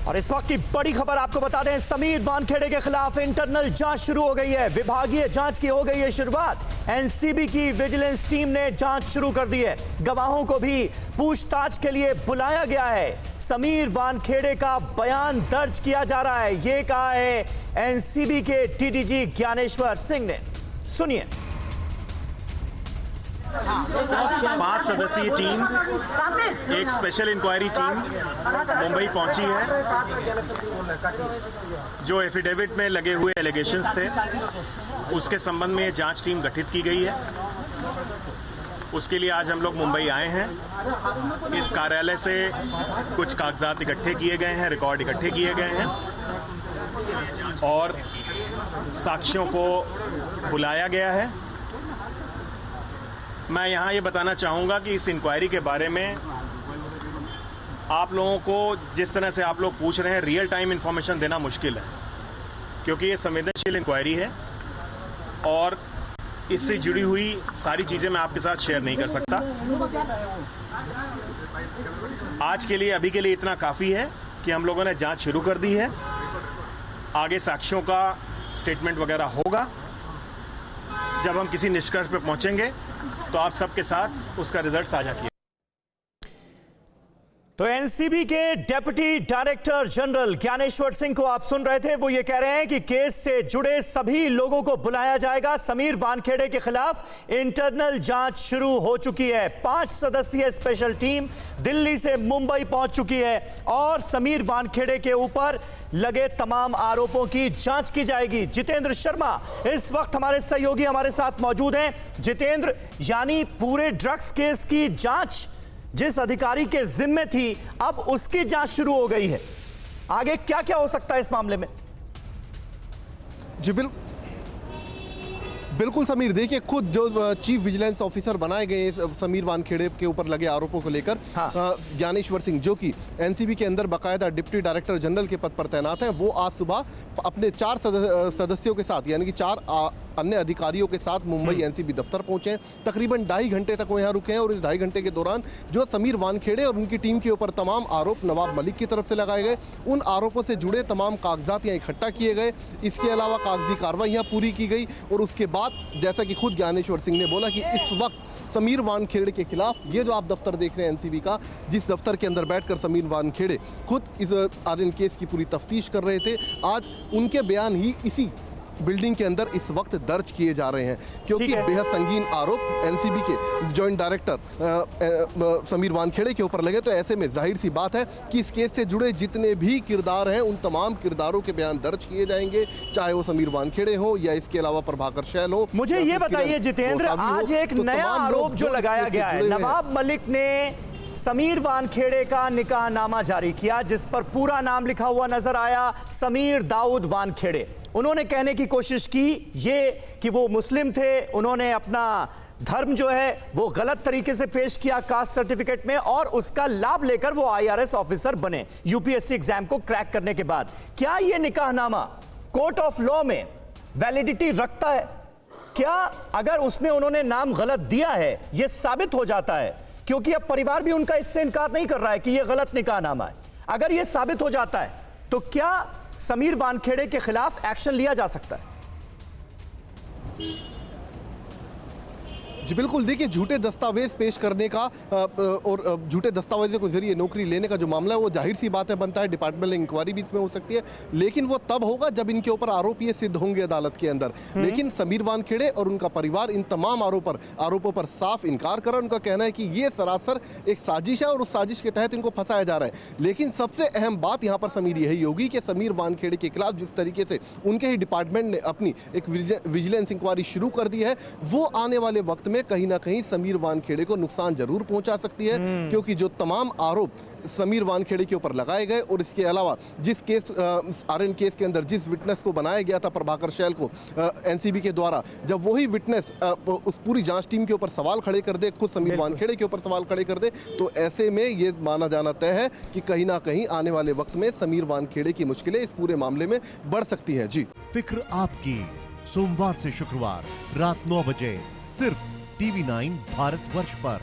और इस वक्त की बड़ी खबर आपको बता दें, समीर वानखेड़े के खिलाफ इंटरनल जांच शुरू हो गई है। विभागीय जांच की हो गई है शुरुआत। एनसीबी की विजिलेंस टीम ने जांच शुरू कर दी है। गवाहों को भी पूछताछ के लिए बुलाया गया है। समीर वानखेड़े का बयान दर्ज किया जा रहा है, यह कहा है एनसीबी के डीडीजी ज्ञानेश्वर सिंह ने। सुनिए। 5 सदस्यीय टीम, एक स्पेशल इंक्वायरी टीम मुंबई पहुंची है। जो एफिडेविट में लगे हुए एलिगेशंस थे उसके संबंध में जांच टीम गठित की गई है। उसके लिए आज हम लोग मुंबई आए हैं। इस कार्यालय से कुछ कागजात इकट्ठे किए गए हैं, रिकॉर्ड इकट्ठे किए गए हैं और साक्ष्यों को बुलाया गया है। मैं यहाँ ये बताना चाहूँगा कि इस इंक्वायरी के बारे में आप लोगों को जिस तरह से आप लोग पूछ रहे हैं, रियल टाइम इंफॉर्मेशन देना मुश्किल है, क्योंकि ये संवेदनशील इंक्वायरी है और इससे जुड़ी हुई सारी चीज़ें मैं आपके साथ शेयर नहीं कर सकता। आज के लिए, अभी के लिए इतना काफ़ी है कि हम लोगों ने जांच शुरू कर दी है। आगे साक्ष्यों का स्टेटमेंट वगैरह होगा। जब हम किसी निष्कर्ष पे पहुंचेंगे तो आप सबके साथ उसका रिजल्ट साझा किया। तो एनसीबी के deputy director general Dnyaneshwar Singh को आप सुन रहे थे। वो ये कह रहे हैं कि केस से जुड़े सभी लोगों को बुलाया जाएगा। समीर वानखेड़े के खिलाफ इंटरनल जांच शुरू हो चुकी है। 5 सदस्यीय स्पेशल टीम दिल्ली से मुंबई पहुंच चुकी है और समीर वानखेड़े के ऊपर लगे तमाम आरोपों की जांच की जाएगी। जितेंद्र शर्मा इस वक्त हमारे सहयोगी हमारे साथ मौजूद हैं। जितेंद्र, यानी पूरे ड्रग्स केस की जांच जिस अधिकारी के जिम्मे थी, अब उसकी जांच शुरू हो गई है। आगे क्या क्या हो सकता है इस मामले में? जी बिल्कुल समीर, देखिए खुद जो चीफ विजिलेंस ऑफिसर बनाए गए समीर वानखेड़े के ऊपर लगे आरोपों को लेकर, ज्ञानेश्वर सिंह जो कि एनसीबी के अंदर बाकायदा डिप्टी डायरेक्टर जनरल के पद पर तैनात हैं, वो आज सुबह अपने 4 सदस्यों के साथ, यानी कि 4 अन्य अधिकारियों के साथ मुंबई एनसीबी दफ्तर पहुंचे हैं। तकरीबन 2.5 घंटे तक वो यहाँ रुके हैं और इस 2.5 घंटे के दौरान जो समीर वानखेड़े और उनकी टीम के ऊपर तमाम आरोप नवाब मलिक की तरफ से लगाए गए, उन आरोपों से जुड़े तमाम कागजात यहाँ इकट्ठा किए गए। इसके अलावा कागजी कार्रवाई यहाँ पूरी की गई और उसके बाद जैसा कि खुद ज्ञानेश्वर सिंह ने बोला कि इस वक्त समीर वानखेड़े के खिलाफ ये जो आप दफ्तर देख रहे हैं एनसीबी का, जिस दफ्तर के अंदर बैठकर समीर वानखेड़े खुद इस आर्यन केस की पूरी तफ्तीश कर रहे थे, आज उनके बयान ही इसी बिल्डिंग के अंदर इस वक्त दर्ज किए जा रहे हैं, क्योंकि बेहद संगीन आरोप एनसीबी के जॉइंट डायरेक्टर समीर वानखेड़े के ऊपर लगे। तो ऐसे में जाहिर सी बात है कि इस केस से जुड़े जितने भी किरदार हैं, उन तमाम किरदारों के बयान दर्ज किए जाएंगे, चाहे वो समीर वानखेड़े हो या इसके अलावा प्रभाकर शैल हो। मुझे ये बताइए जितेंद्र, आज एक नया आरोप जो लगाया गया है, नवाब मलिक ने समीर वानखेड़े का निकाहनामा जारी किया जिस पर पूरा नाम लिखा हुआ नजर आया, समीर दाऊद वानखेड़े। उन्होंने कहने की कोशिश की ये कि वो मुस्लिम थे, उन्होंने अपना धर्म जो है वो गलत तरीके से पेश किया कास्ट सर्टिफिकेट में और उसका लाभ लेकर वो आईआरएस ऑफिसर बने यूपीएससी एग्जाम को क्रैक करने के बाद। क्या ये निकाहनामा कोर्ट ऑफ लॉ में वैलिडिटी रखता है? क्या अगर उसमें उन्होंने नाम गलत दिया है, ये साबित हो जाता है, क्योंकि अब परिवार भी उनका इससे इनकार नहीं कर रहा है कि यह गलत निकाहनामा है, अगर यह साबित हो जाता है तो क्या समीर वानखेड़े के खिलाफ एक्शन लिया जा सकता है? जी बिल्कुल, देखिए झूठे दस्तावेज पेश करने का और झूठे दस्तावेजों के जरिए नौकरी लेने का जो मामला है वो जाहिर सी बात है बनता है, डिपार्टमेंटल इंक्वायरी भी इसमें हो सकती है, लेकिन वो तब होगा जब इनके ऊपर आरोप ये सिद्ध होंगे अदालत के अंदर। लेकिन समीर वानखेड़े और उनका परिवार इन तमाम आरोपों पर साफ इनकार कर रहा है। उनका कहना है कि ये सरासर एक साजिश है और उस साजिश के तहत इनको फंसाया जा रहा है। लेकिन सबसे अहम बात यहाँ पर समीर यही होगी कि समीर वानखेड़े के खिलाफ जिस तरीके से उनके ही डिपार्टमेंट ने अपनी एक विजिलेंस इंक्वायरी शुरू कर दी है, वो आने वाले वक्त में कहीं ना कहीं समीर वानखेड़े को नुकसान जरूर पहुंचा सकती है, क्योंकि जो तमाम आरोप समीर वानखेड़े के ऊपर लगाए गए और इसके अलावा जिस केस आर्यन केस के अंदर जिस विटनेस को बनाया गया था प्रभाकर शैल को एनसीबी के द्वारा, जब वही विटनेस उस पूरी जांच टीम के ऊपर सवाल खड़े कर दे, खुद समीर वानखेड़े के ऊपर सवाल खड़े कर दे, तो ऐसे में ये माना जाना तय है कि कहीं ना कहीं आने वाले वक्त में समीर वानखेड़े की मुश्किलें इस पूरे मामले में बढ़ सकती हैं। जी, फिक्र आपकी, सोमवार से शुक्रवार रात 9 बजे सिर्फ TV9 भारतवर्ष पर।